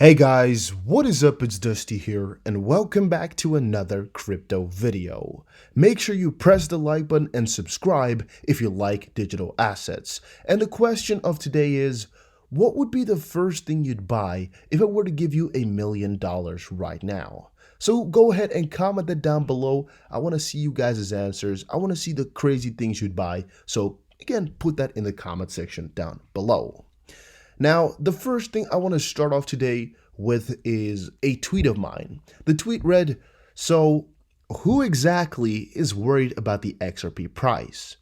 Hey guys, what is up? It's Dusty here, and welcome back to another crypto video. Make sure you press the like button and subscribe if you like digital assets. And the question of today is, what would be the first thing you'd buy if it were to give you $1 million right now? So go ahead and comment that down below. I want to see you guys' answers. I want to see the crazy things you'd buy. So again, put that in the comment section down below. Now, the first thing I want to start off today with is a tweet of mine. The tweet read, "So, who exactly is worried about the XRP price?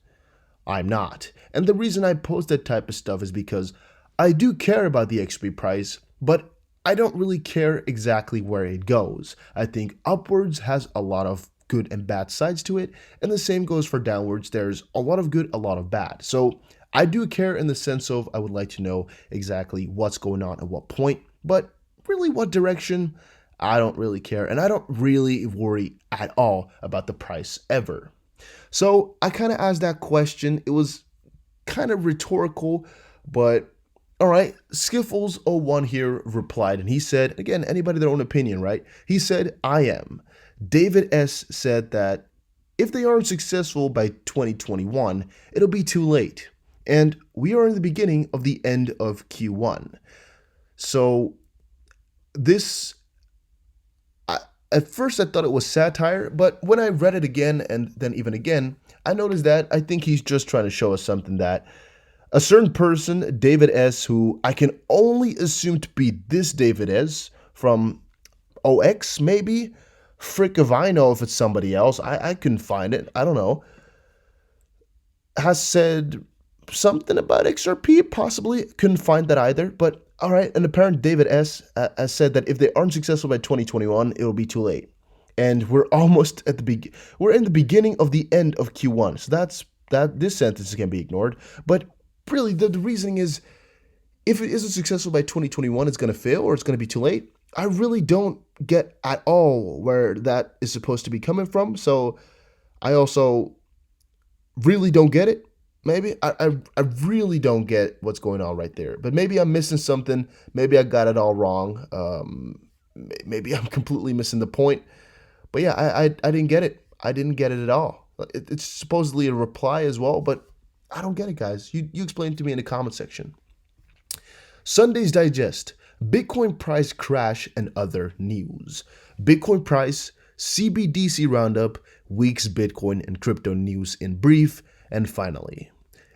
I'm not." And the reason I post that type of stuff is because I do care about the XRP price, but I don't really care exactly where it goes. I think upwards has a lot of good and bad sides to it, and the same goes for downwards. There's a lot of good, a lot of bad. So I do care in the sense of I would like to know exactly what's going on at what point, but really what direction, I don't really care, and I don't really worry at all about the price ever. So I kind of asked that question. It was kind of rhetorical, but all right. Skiffles01 here replied, and he said, again, anybody their own opinion, right? He said, "I am." David S. said that if they aren't successful by 2021, it'll be too late. And we are in the beginning of the end of Q1. So this, at first I thought it was satire, but when I read it again and then even again, I noticed that I think he's just trying to show us something that a certain person, David S., who I can only assume to be this David S. from OX maybe, frick if I know if it's somebody else, I couldn't find it, I don't know, has said something about XRP, possibly, couldn't find that either, but all right, an apparent David S. Has said that if they aren't successful by 2021, it'll be too late. And we're almost at we're in the beginning of the end of Q1, so this sentence can be ignored, but really the reasoning is, if it isn't successful by 2021, it's going to fail or it's going to be too late. I really don't get at all where that is supposed to be coming from, so I also really don't get it. Maybe I really don't get what's going on right there, but maybe I'm missing something. Maybe I got it all wrong. Maybe I'm completely missing the point. But yeah, I didn't get it. I didn't get it at all. It's supposedly a reply as well, but I don't get it, guys. You explain it to me in the comment section. Sunday's Digest: Bitcoin price crash and other news. Bitcoin price, CBDC roundup, week's Bitcoin and crypto news in brief. And finally,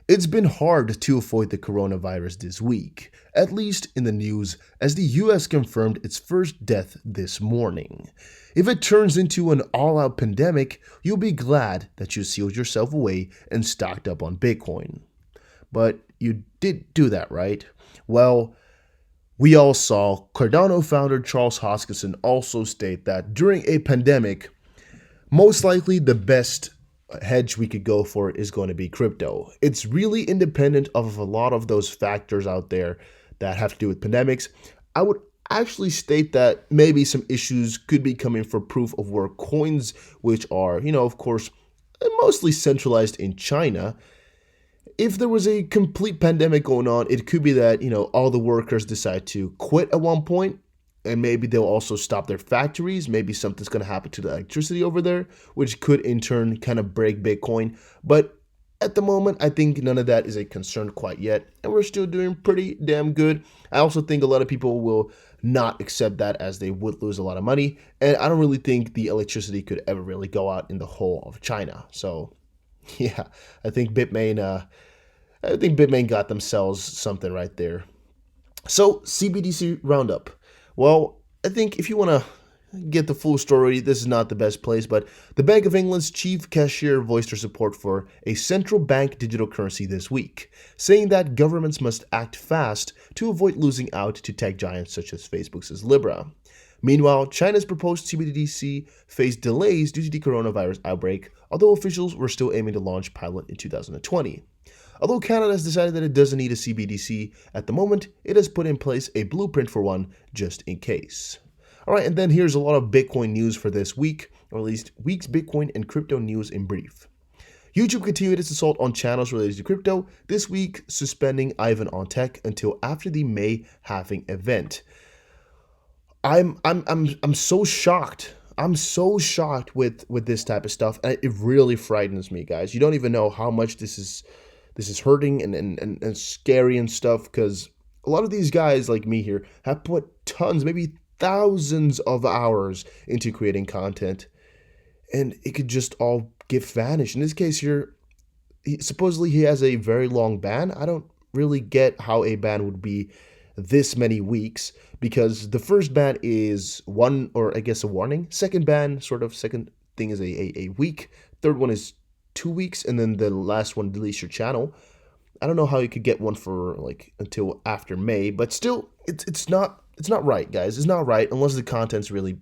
it's been hard to avoid the coronavirus this week, at least in the news, as the US confirmed its first death this morning. If it turns into an all-out pandemic, you'll be glad that you sealed yourself away and stocked up on Bitcoin. But you did do that, right? Well, we all saw Cardano founder Charles Hoskinson also state that during a pandemic, most likely the best hedge we could go for is going to be crypto. It's really independent of a lot of those factors out there that have to do with pandemics. I would actually state that maybe some issues could be coming for proof of work coins, which are, of course, mostly centralized in China. If there was a complete pandemic going on, it could be that, all the workers decide to quit at one point, and maybe they'll also stop their factories. Maybe something's going to happen to the electricity over there, which could in turn kind of break Bitcoin. But at the moment, I think none of that is a concern quite yet, and we're still doing pretty damn good. I also think a lot of people will not accept that, as they would lose a lot of money, and I don't really think the electricity could ever really go out in the whole of China. So yeah, I think Bitmain got themselves something right there. So CBDC roundup. Well, I think if you want to get the full story, this is not the best place, but the Bank of England's chief cashier voiced her support for a central bank digital currency this week, saying that governments must act fast to avoid losing out to tech giants such as Facebook's Libra. Meanwhile, China's proposed CBDC faced delays due to the coronavirus outbreak, although officials were still aiming to launch pilot in 2020. Although Canada has decided that it doesn't need a CBDC at the moment, it has put in place a blueprint for one just in case. All right, and then here's a lot of Bitcoin news for this week, or at least week's Bitcoin and crypto news in brief. YouTube continued its assault on channels related to crypto, this week suspending Ivan on Tech until after the May halving event. I'm so shocked. I'm so shocked with this type of stuff. And it really frightens me, guys. You don't even know how much this is hurting and scary and stuff, because a lot of these guys like me here have put tons, maybe thousands of hours into creating content, and it could just all get vanished. In this case here, supposedly he has a very long ban. I don't really get how a ban would be this many weeks, because the first ban is one, or I guess a warning. Second ban, second thing is a week. Third one is 2 weeks, and then the last one deletes your channel. I don't know how you could get one for like until after May, but still, it's not right, guys. It's not right unless the content's really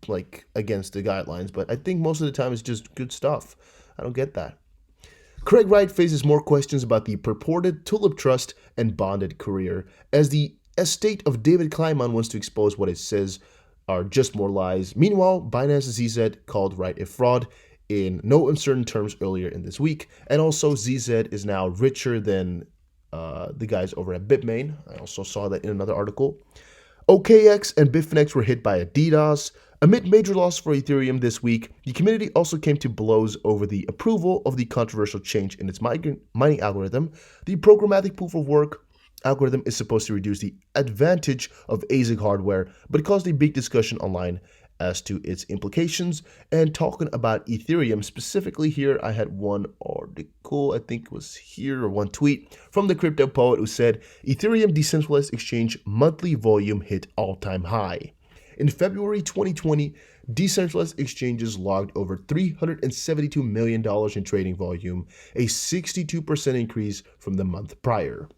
like against the guidelines. But I think most of the time it's just good stuff. I don't get that. Craig Wright faces more questions about the purported Tulip Trust and bonded career, as the estate of David Kleinman wants to expose what it says are just more lies. Meanwhile, Binance ZZ called Wright a fraud in no uncertain terms earlier in this week, and also ZZ is now richer than the guys over at Bitmain. I also saw that in another article. OKX and Bitfinex were hit by a DDoS. Amid major loss for Ethereum this week, the community also came to blows over the approval of the controversial change in its mining algorithm. The programmatic proof of work algorithm is supposed to reduce the advantage of ASIC hardware, but it caused a big discussion online as to its implications. And talking about Ethereum specifically here, I had one article, I think it was here, or one tweet from the crypto poet who said, Ethereum decentralized exchange monthly volume hit all-time high. In February 2020, decentralized exchanges logged over $372 million in trading volume, a 62% increase from the month prior.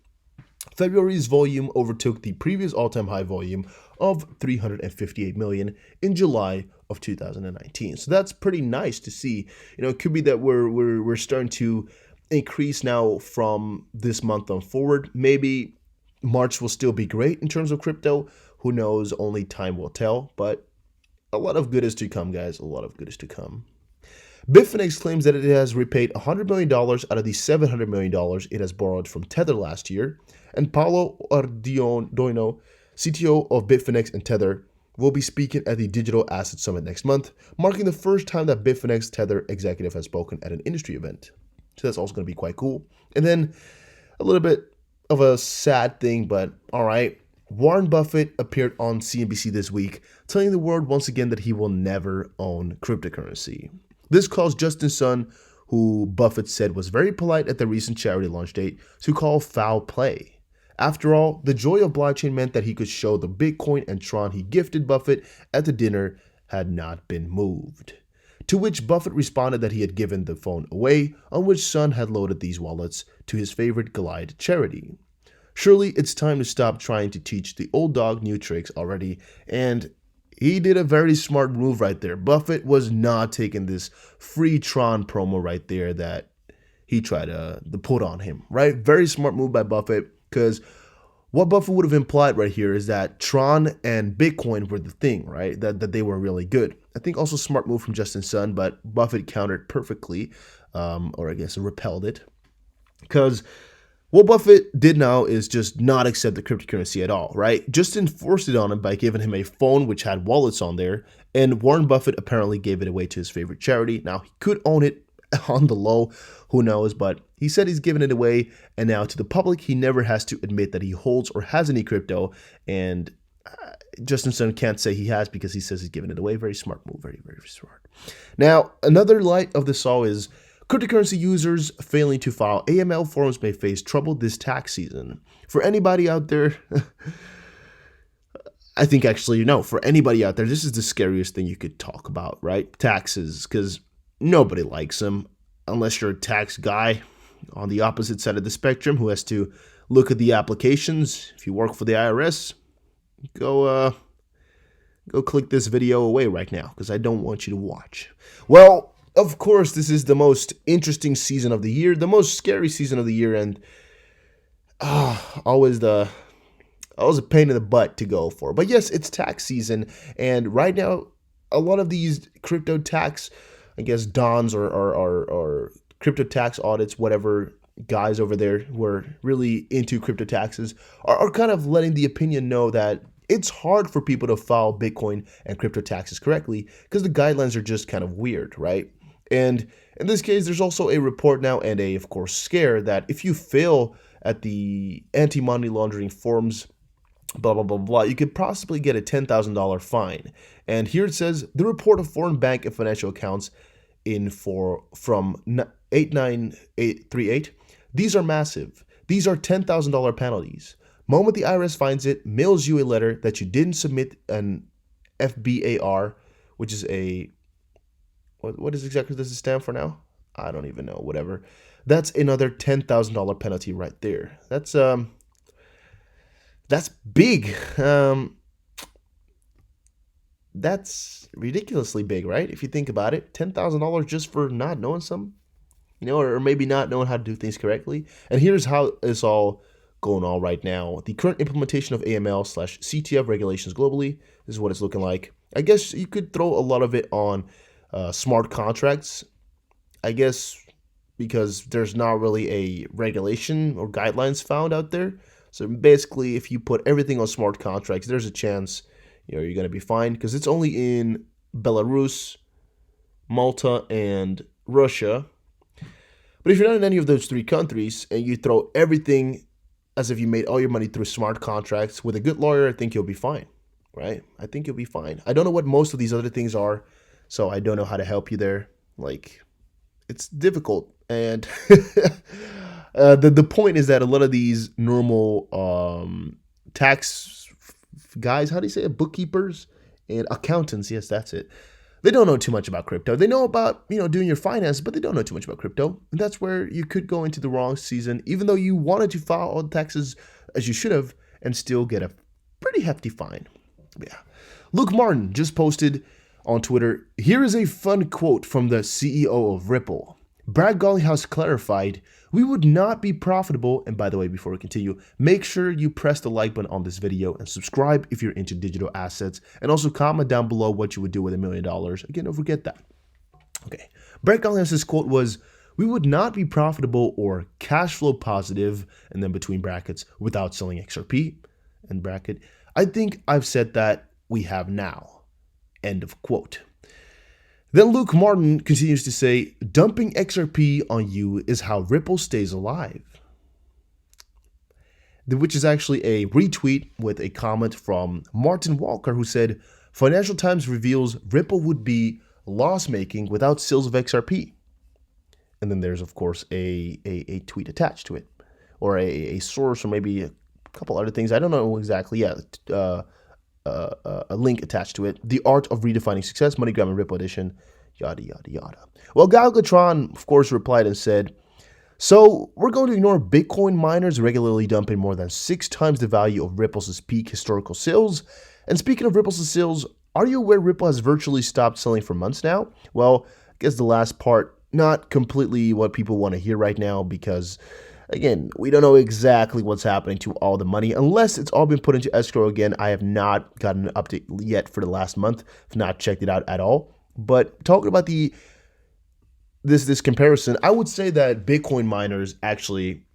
February's volume overtook the previous all-time high volume of 358 million in July of 2019. So that's pretty nice to see. It could be that we're starting to increase now from this month on forward. Maybe March will still be great in terms of crypto. Who knows? Only time will tell. But a lot of good is to come, guys. A lot of good is to come. Bitfinex claims that it has repaid $100 million out of the $700 million it has borrowed from Tether last year. And Paulo Ardoino, CTO of Bitfinex and Tether, will be speaking at the Digital Asset Summit next month, marking the first time that Bitfinex Tether executive has spoken at an industry event. So that's also going to be quite cool. And then a little bit of a sad thing, but all right. Warren Buffett appeared on CNBC this week, telling the world once again that he will never own cryptocurrency. This caused Justin Sun, who Buffett said was very polite at the recent charity launch date, to call foul play. After all, the joy of blockchain meant that he could show the Bitcoin and Tron he gifted Buffett at the dinner had not been moved. To which Buffett responded that he had given the phone away, on which Sun had loaded these wallets to his favorite Glide charity. Surely it's time to stop trying to teach the old dog new tricks already, and he did a very smart move right there. Buffett was not taking this free Tron promo right there that he tried to put on him, right? Very smart move by Buffett, because what Buffett would have implied right here is that Tron and Bitcoin were the thing, right? That they were really good. I think also smart move from Justin Sun, but Buffett countered perfectly, or I guess repelled it, because what Buffett did now is just not accept the cryptocurrency at all, right? Just enforced it on him by giving him a phone which had wallets on there, and Warren Buffett apparently gave it away to his favorite charity. Now, he could own it on the low, who knows, but he said he's giving it away, and now to the public, he never has to admit that he holds or has any crypto, and Justin Sun can't say he has because he says he's giving it away. Very smart move, very, very smart. Now, another light of the saw is cryptocurrency users failing to file AML forms may face trouble this tax season. For anybody out there, I think actually, no, for anybody out there, this is the scariest thing you could talk about, right? Taxes, because nobody likes them unless you're a tax guy on the opposite side of the spectrum who has to look at the applications. If you work for the IRS, go click this video away right now because I don't want you to watch. Well, of course, this is the most interesting season of the year, the most scary season of the year, and always a pain in the butt to go for. But yes, it's tax season, and right now, a lot of these crypto tax, I guess, dons or crypto tax audits, whatever guys over there who are really into crypto taxes, are kind of letting the opinion know that it's hard for people to file Bitcoin and crypto taxes correctly because the guidelines are just kind of weird, right? And in this case, there's also a report now and of course, scare that if you fail at the anti-money laundering forms, blah, blah, blah, blah, you could possibly get a $10,000 fine. And here it says, the report of foreign bank and financial accounts from 89838. These are massive. These are $10,000 penalties. Moment the IRS finds it, mails you a letter that you didn't submit an FBAR, which is what is exactly does it stand for now? I don't even know, whatever. That's another $10,000 penalty right there. That's big. That's ridiculously big, right? If you think about it, $10,000 just for not knowing something, or maybe not knowing how to do things correctly. And here's how it's all going on right now. The current implementation of AML/CTF regulations globally, this is what it's looking like. I guess you could throw a lot of it on smart contracts, I guess, because there's not really a regulation or guidelines found out there. So basically, if you put everything on smart contracts, there's a chance you're going to be fine, because it's only in Belarus, Malta, and Russia. But if you're not in any of those three countries and you throw everything as if you made all your money through smart contracts with a good lawyer, I think you'll be fine, right? I think you'll be fine. I don't know what most of these other things are, so I don't know how to help you there. Like, it's difficult. And the point is that a lot of these normal tax guys, how do you say it? Bookkeepers and accountants, yes, that's it. They don't know too much about crypto. They know about, doing your finance, but they don't know too much about crypto. And that's where you could go into the wrong season, even though you wanted to file all the taxes as you should have and still get a pretty hefty fine. Yeah. Luke Martin just posted on Twitter, here is a fun quote from the CEO of Ripple. Brad Garlinghouse has clarified, we would not be profitable. And by the way, before we continue, make sure you press the like button on this video and subscribe if you're into digital assets. And also comment down below what you would do with $1 million. Again, don't forget that. Okay. Brad Garlinghouse's quote was, we would not be profitable or cash flow positive, and then between brackets, without selling XRP, and bracket. I think I've said that we have now. End of quote. Then Luke Martin continues to say, dumping XRP on you is how Ripple stays alive. Which is actually a retweet with a comment from Martin Walker, who said, Financial Times reveals Ripple would be loss-making without sales of XRP. And then there's, of course, a tweet attached to it, or a source, or maybe a couple other things. I don't know exactly. Yeah, a link attached to it. The Art of Redefining Success, MoneyGram and Ripple Edition, yada, yada, yada. Well, Tron, of course, replied and said, so we're going to ignore Bitcoin miners regularly dumping more than 6 times the value of Ripple's peak historical sales. And speaking of Ripple's sales, are you aware Ripple has virtually stopped selling for months now? Well, I guess the last part, not completely what people want to hear right now, because again, we don't know exactly what's happening to all the money unless it's all been put into escrow again. I have not gotten an update yet for the last month. I've not checked it out at all. But talking about this comparison, I would say that Bitcoin miners actually,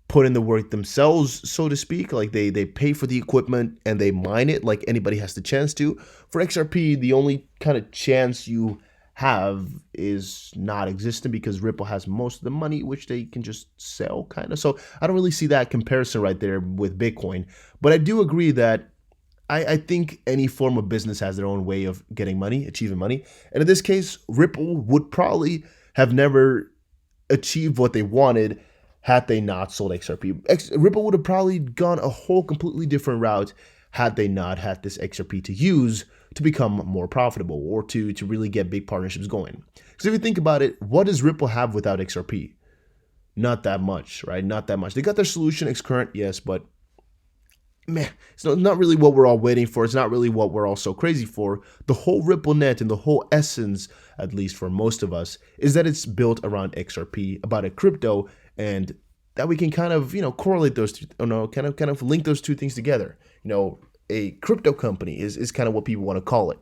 put in the work themselves, so to speak. Like they pay for the equipment and they mine it like anybody has the chance to. For XRP, the only kind of chance you have is not existent because Ripple has most of the money, which they can just sell kind of. So I don't really see that comparison right there with Bitcoin. But I do agree that I think any form of business has their own way of getting money, achieving money. And in this case, Ripple would probably have never achieved what they wanted had they not sold XRP. Ripple would have probably gone a whole completely different route had they not had this XRP to use to become more profitable or to really get big partnerships going. Because if you think about it, what does Ripple have without XRP? Not that much, right? Not that much. They got their solution, Xcurrent, yes, but it's not really what we're all waiting for. It's not really what we're all so crazy for. The whole Ripple net and the whole essence, at least for most of us, is that it's built around XRP, about a crypto, and that we can kind of, correlate those two, kind of link those two things together. A crypto company is kind of what people want to call it.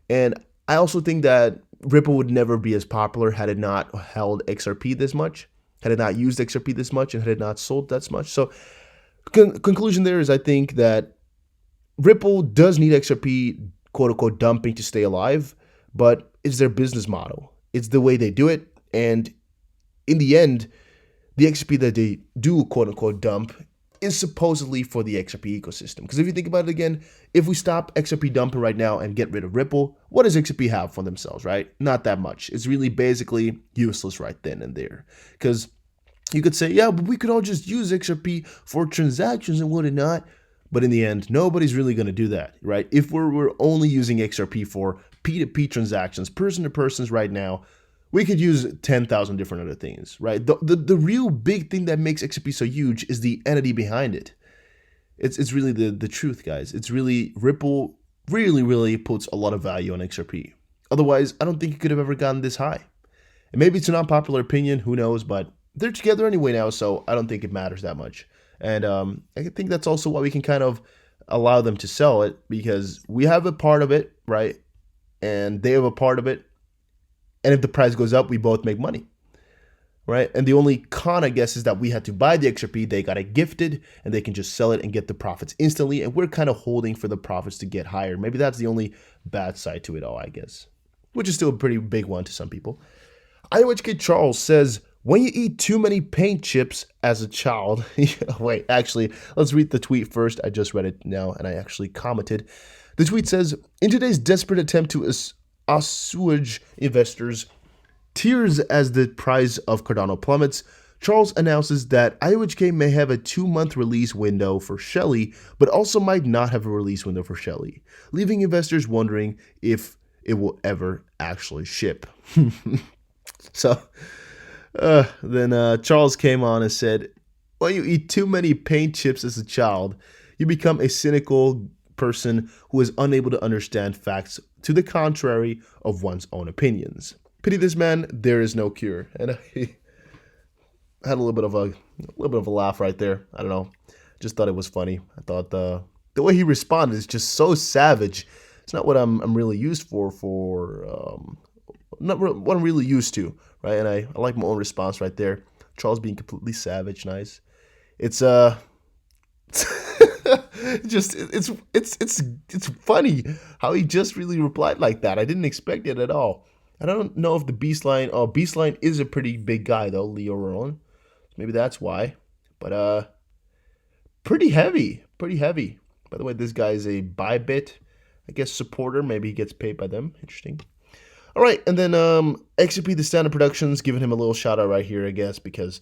And I also think that Ripple would never be as popular had it not held XRP this much, had it not used XRP this much, and had it not sold that much. So conclusion there is I think that Ripple does need XRP, quote unquote, dumping to stay alive, but it's their business model. It's the way they do it. And in the end, the XRP that they do, quote unquote, dump is supposedly for the XRP ecosystem. Because if you think about it again, if we stop XRP dumping right now and get rid of Ripple, what does XRP have for themselves, right? Not that much. It's really basically useless right then and there. Because you could say, yeah, but we could all just use XRP for transactions and whatnot. But in the end, nobody's really going to do that, right? If we're only using XRP for P2P transactions, person to persons right now, we could use 10,000 different other things, right? The real big thing that makes XRP so huge is the entity behind it. It's really the truth, guys. It's really Ripple really puts a lot of value on XRP. Otherwise, I don't think it could have ever gotten this high. And maybe it's an unpopular opinion, who knows, but they're together anyway now, so I don't think it matters that much. And I think that's also why we can kind of allow them to sell it, because we have a part of it, right? And they have a part of it. And if the price goes up, we both make money, right? And the only con, I guess, is that we had to buy the XRP. They got it gifted, and they can just sell it and get the profits instantly. And we're kind of holding for the profits to get higher. Maybe that's the only bad side to it all, I guess, which is still a pretty big one to some people. IOHK Charles says, when you eat too many paint chips as a child, wait, actually, let's read the tweet first. I just read it now, and I actually commented. The tweet says, in today's desperate attempt to assuage investors' tears as the price of Cardano plummets, Charles announces that IOHK may have a 2-month release window for Shelly, but also might not have a release window for Shelly, leaving investors wondering if it will ever actually ship. So then Charles came on and said, when you eat too many paint chips as a child, you become a cynical person who is unable to understand facts to the contrary of one's own opinions. Pity this man, there is no cure. And I had a little bit of a laugh right there. I don't know, just thought it was funny. I thought the way he responded is just so savage. It's not what I'm really used not what I'm really used to, right? And I like my own response right there. Charles being completely savage, nice. It's just it's funny how he just really replied like that. I didn't expect it at all. I don't know if the Beastline is a pretty big guy though, Leo Rowan. Maybe that's why. But pretty heavy. By the way, this guy is a Bybit, I guess, supporter. Maybe he gets paid by them. Interesting. All right, and then XRP the Standard Productions, giving him a little shout out right here, I guess, because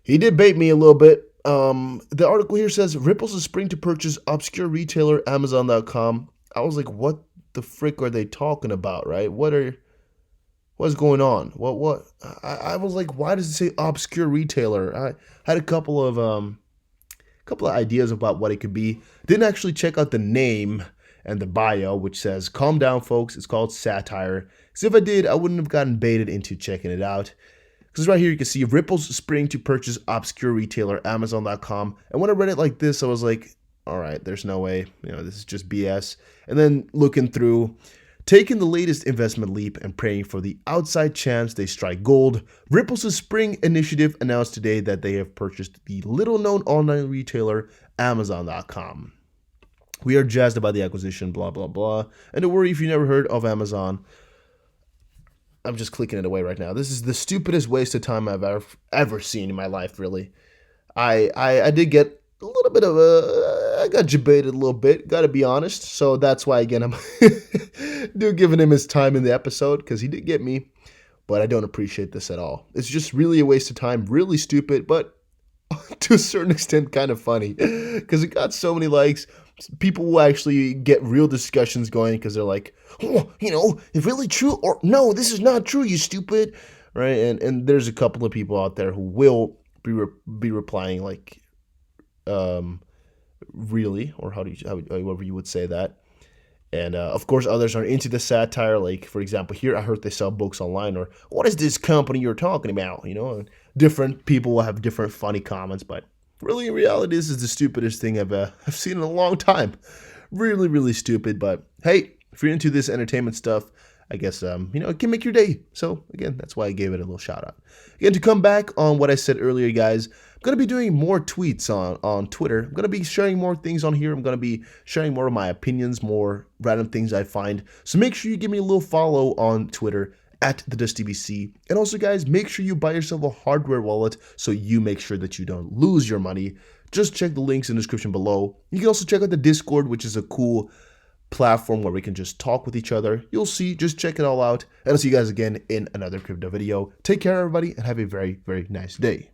he did bait me a little bit. The article here says Ripple's a spring to purchase obscure retailer Amazon.com. I was like, what the frick are they talking about, right? What's going on? What? I was like, why does it say obscure retailer? I had a couple of ideas about what it could be. Didn't actually check out the name and the bio, which says, calm down, folks. It's called Satire. So if I did, I wouldn't have gotten baited into checking it out. Because right here, you can see Ripple's spring to purchase obscure retailer Amazon.com. And when I read it like this, I was like, all right, there's no way. This is just BS. And then looking through, taking the latest investment leap and praying for the outside chance they strike gold, Ripple's spring initiative announced today that they have purchased the little-known online retailer Amazon.com. We are jazzed about the acquisition, blah, blah, blah. And don't worry if you never heard of Amazon. I'm just clicking it away right now. This is the stupidest waste of time I've ever seen in my life, really. I did get a little bit of I got debated a little bit, gotta be honest. So that's why, again, I'm giving him his time in the episode, because he did get me. But I don't appreciate this at all. It's just really a waste of time, really stupid, but to a certain extent kind of funny, because it got so many likes. People will actually get real discussions going because they're like, oh, it's really true, or no, this is not true, you stupid, right? And there's a couple of people out there who will be replying like, really, or however you would say that. And of course, others are into the satire. Like, for example, here I heard they sell books online, or what is this company you're talking about? And different people will have different funny comments, but really, in reality, this is the stupidest thing I've seen in a long time. Really, really stupid. But hey, if you're into this entertainment stuff, I guess, it can make your day. So again, that's why I gave it a little shout out. Again, to come back on what I said earlier, guys, I'm going to be doing more tweets on Twitter. I'm going to be sharing more things on here. I'm going to be sharing more of my opinions, more random things I find. So make sure you give me a little follow on Twitter at the DustTBC. And also, guys, make sure you buy yourself a hardware wallet so you make sure that you don't lose your money. Just check the links in the description below. You can also check out the Discord, which is a cool platform where we can just talk with each other. You'll see, just check it all out. And I'll see you guys again in another crypto video. Take care, everybody, and have a very, very nice day.